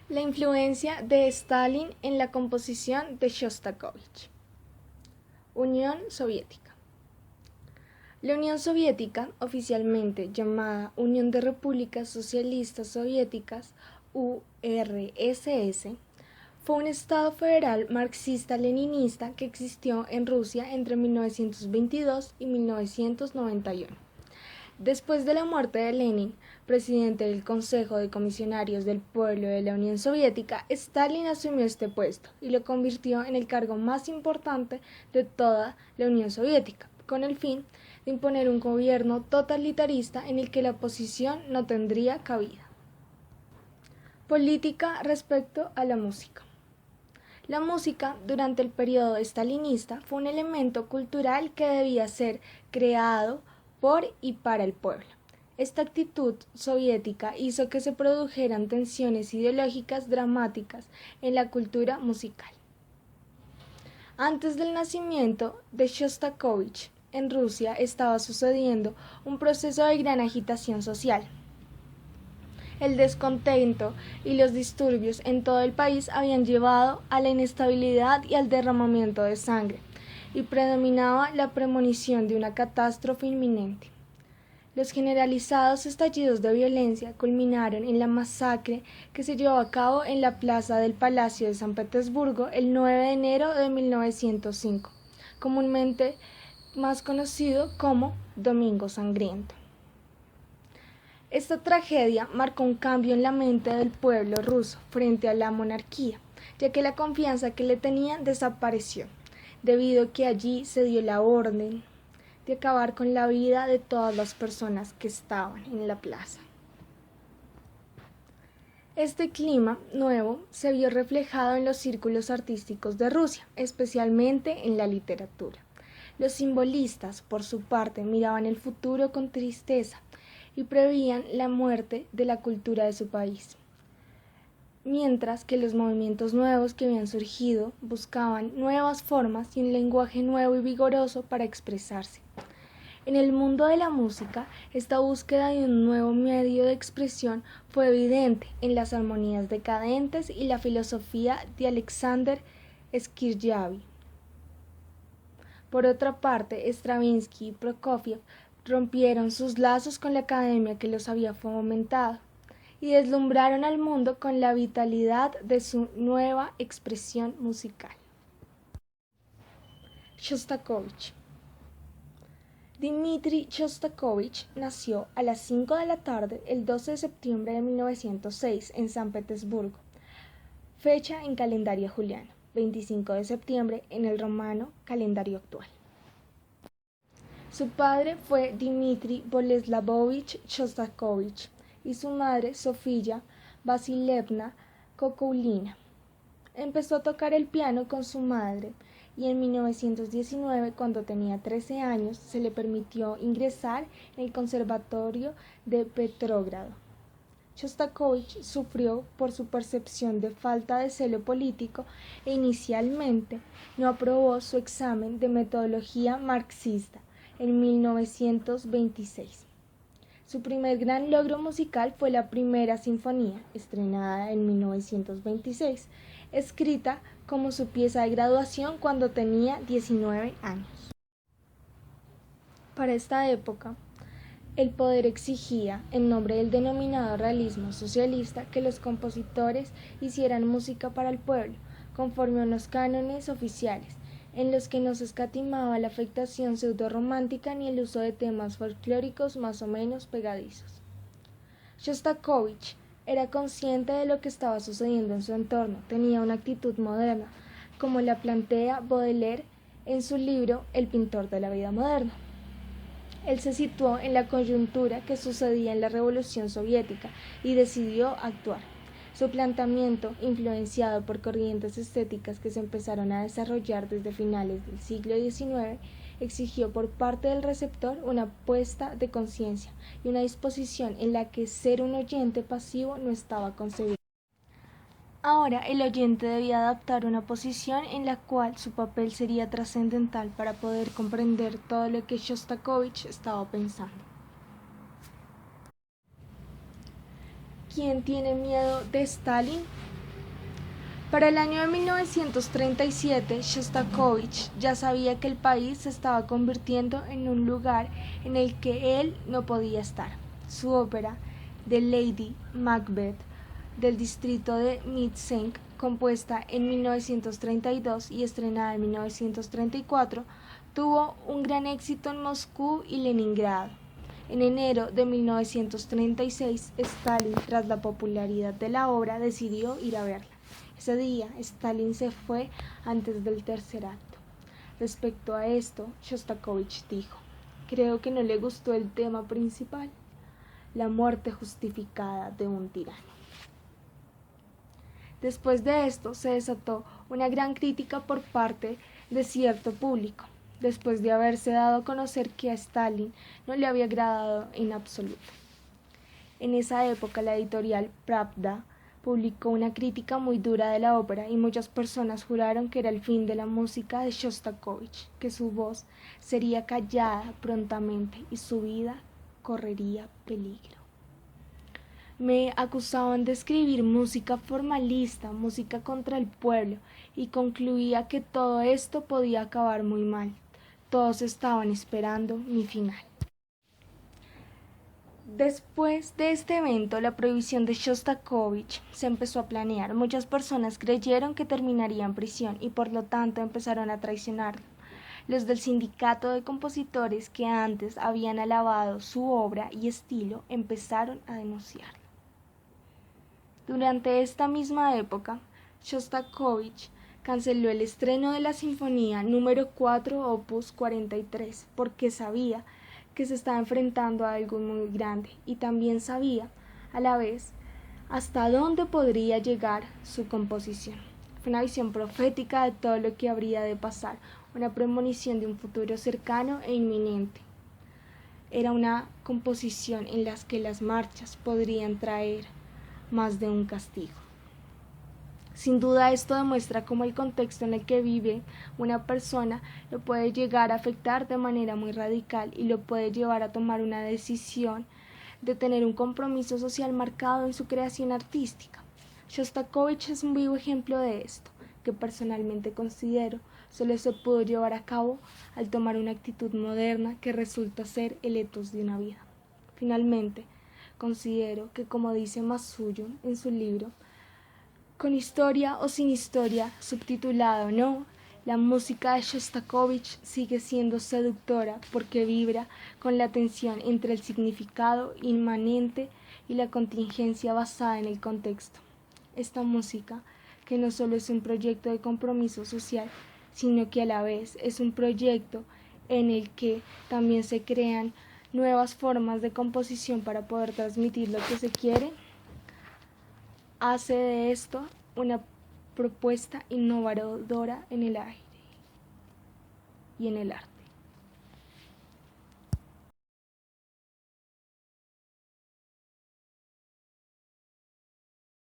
La influencia de Stalin en la composición de Shostakovich. Unión Soviética. La Unión Soviética, oficialmente llamada Unión de Repúblicas Socialistas Soviéticas, URSS, fue un estado federal marxista-leninista que existió en Rusia entre 1922 y 1991. Después de la muerte de Lenin, presidente del Consejo de Comisionarios del Pueblo de la Unión Soviética, Stalin asumió este puesto y lo convirtió en el cargo más importante de toda la Unión Soviética, con el fin de imponer un gobierno totalitarista en el que la oposición no tendría cabida. Política respecto a la música. La música, durante el periodo estalinista, fue un elemento cultural que debía ser creado por y para el pueblo. Esta actitud soviética hizo que se produjeran tensiones ideológicas dramáticas en la cultura musical. Antes del nacimiento de Shostakovich, en Rusia estaba sucediendo un proceso de gran agitación social. El descontento y los disturbios en todo el país habían llevado a la inestabilidad y al derramamiento de sangre, y predominaba la premonición de una catástrofe inminente. Los generalizados estallidos de violencia culminaron en la masacre que se llevó a cabo en la plaza del Palacio de San Petersburgo el 9 de enero de 1905, comúnmente más conocido como Domingo Sangriento. Esta tragedia marcó un cambio en la mente del pueblo ruso frente a la monarquía, ya que la confianza que le tenían desapareció, debido a que allí se dio la orden de acabar con la vida de todas las personas que estaban en la plaza. Este clima nuevo se vio reflejado en los círculos artísticos de Rusia, especialmente en la literatura. Los simbolistas, por su parte, miraban el futuro con tristeza y preveían la muerte de la cultura de su país, mientras que los movimientos nuevos que habían surgido buscaban nuevas formas y un lenguaje nuevo y vigoroso para expresarse. En el mundo de la música, esta búsqueda de un nuevo medio de expresión fue evidente en las armonías decadentes y la filosofía de Alexander Skirjavy. Por otra parte, Stravinsky y Prokofiev rompieron sus lazos con la academia que los había fomentado y deslumbraron al mundo con la vitalidad de su nueva expresión musical. Shostakovich. Dmitri Shostakovich nació a las 5 de la tarde el 12 de septiembre de 1906 en San Petersburgo, fecha en calendario juliano, 25 de septiembre en el romano calendario actual. Su padre fue Dmitri Boleslavovich Shostakovich y su madre Sofía Vasilevna Kokoulina. Empezó a tocar el piano con su madre y en 1919, cuando tenía 13 años, se le permitió ingresar en el Conservatorio de Petrogrado. Shostakovich sufrió por su percepción de falta de celo político e inicialmente no aprobó su examen de metodología marxista en 1926. Su primer gran logro musical fue la Primera Sinfonía, estrenada en 1926, escrita como su pieza de graduación cuando tenía 19 años. Para esta época, el poder exigía, en nombre del denominado realismo socialista, que los compositores hicieran música para el pueblo, conforme a unos cánones oficiales, en los que no se escatimaba la afectación pseudo-romántica ni el uso de temas folclóricos más o menos pegadizos. Shostakovich era consciente de lo que estaba sucediendo en su entorno, tenía una actitud moderna, como la plantea Baudelaire en su libro El pintor de la vida moderna. Él se situó en la coyuntura que sucedía en la Revolución Soviética y decidió actuar. Su planteamiento, influenciado por corrientes estéticas que se empezaron a desarrollar desde finales del siglo XIX, exigió por parte del receptor una puesta de conciencia y una disposición en la que ser un oyente pasivo no estaba concebido. Ahora el oyente debía adoptar una posición en la cual su papel sería trascendental para poder comprender todo lo que Shostakovich estaba pensando. ¿Quién tiene miedo de Stalin? Para el año de 1937, Shostakovich ya sabía que el país se estaba convirtiendo en un lugar en el que él no podía estar. Su ópera, The Lady Macbeth, del distrito de Mtsensk, compuesta en 1932 y estrenada en 1934, tuvo un gran éxito en Moscú y Leningrado. En enero de 1936, Stalin, tras la popularidad de la obra, decidió ir a verla. Ese día, Stalin se fue antes del tercer acto. Respecto a esto, Shostakovich dijo: "Creo que no le gustó el tema principal, la muerte justificada de un tirano". Después de esto, se desató una gran crítica por parte de cierto público, después de haberse dado a conocer que a Stalin no le había agradado en absoluto. En esa época, la editorial Pravda publicó una crítica muy dura de la ópera y muchas personas juraron que era el fin de la música de Shostakovich, que su voz sería callada prontamente y su vida correría peligro. Me acusaban de escribir música formalista, música contra el pueblo, y concluía que todo esto podía acabar muy mal. Todos estaban esperando mi final. Después de este evento, la prohibición de Shostakovich se empezó a planear. Muchas personas creyeron que terminaría en prisión y por lo tanto empezaron a traicionarlo. Los del sindicato de compositores que antes habían alabado su obra y estilo empezaron a denunciarlo. Durante esta misma época, Shostakovich canceló el estreno de la Sinfonía número 4 opus 43 porque sabía que se estaba enfrentando a algo muy grande y también sabía, a la vez, hasta dónde podría llegar su composición. Fue una visión profética de todo lo que habría de pasar, una premonición de un futuro cercano e inminente. Era una composición en la que las marchas podrían traer más de un castigo. Sin duda esto demuestra cómo el contexto en el que vive una persona lo puede llegar a afectar de manera muy radical y lo puede llevar a tomar una decisión de tener un compromiso social marcado en su creación artística. Shostakovich es un vivo ejemplo de esto, que personalmente considero solo se pudo llevar a cabo al tomar una actitud moderna que resulta ser el etos de una vida. Finalmente, considero que, como dice Masuyo en su libro Con historia o sin historia, subtitulado No, la música de Shostakovich sigue siendo seductora porque vibra con la tensión entre el significado inmanente y la contingencia basada en el contexto. Esta música, que no solo es un proyecto de compromiso social, sino que a la vez es un proyecto en el que también se crean nuevas formas de composición para poder transmitir lo que se quiere, hace de esto una propuesta innovadora en el aire y en el arte.